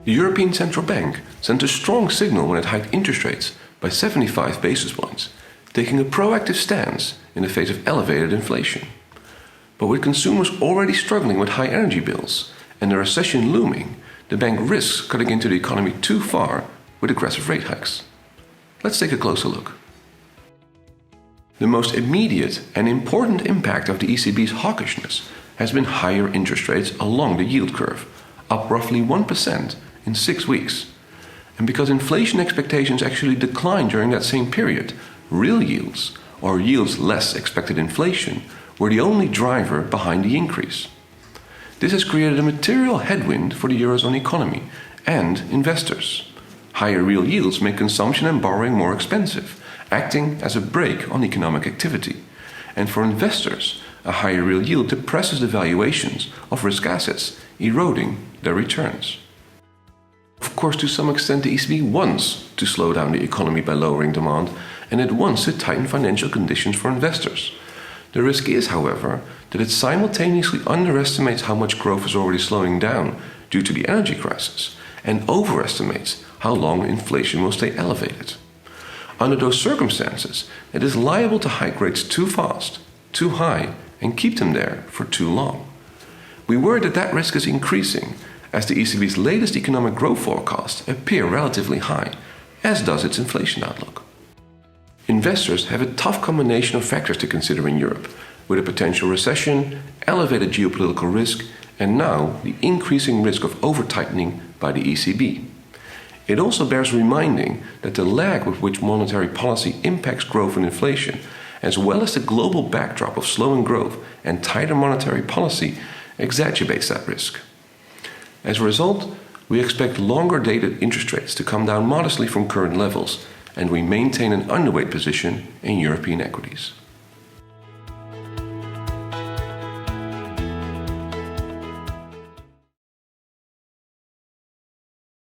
The European Central Bank sent a strong signal when it hiked interest rates by 75 basis points, taking a proactive stance in the face of elevated inflation. But with consumers already struggling with high energy bills and the recession looming, the bank risks cutting into the economy too far with aggressive rate hikes. Let's take a closer look. The most immediate and important impact of the ECB's hawkishness has been higher interest rates along the yield curve, up roughly 1% in 6 weeks. And because inflation expectations actually declined during that same period, real yields, or yields less expected inflation, were the only driver behind the increase. This has created a material headwind for the Eurozone economy and investors. Higher real yields make consumption and borrowing more expensive, acting as a brake on economic activity. And for investors, a higher real yield depresses the valuations of risk assets, eroding their returns. Of course, to some extent, the ECB wants to slow down the economy by lowering demand, and it wants to tighten financial conditions for investors. The risk is, however, that it simultaneously underestimates how much growth is already slowing down due to the energy crisis, and overestimates how long inflation will stay elevated. Under those circumstances, it is liable to hike rates too fast, too high, and keep them there for too long. We worry that that risk is increasing, as the ECB's latest economic growth forecasts appear relatively high, as does its inflation outlook. Investors have a tough combination of factors to consider in Europe, with a potential recession, elevated geopolitical risk, and now the increasing risk of over-tightening by the ECB. It also bears reminding that the lag with which monetary policy impacts growth and inflation, as well as the global backdrop of slowing growth and tighter monetary policy, exacerbates that risk. As a result, we expect longer-dated interest rates to come down modestly from current levels, and we maintain an underweight position in European equities.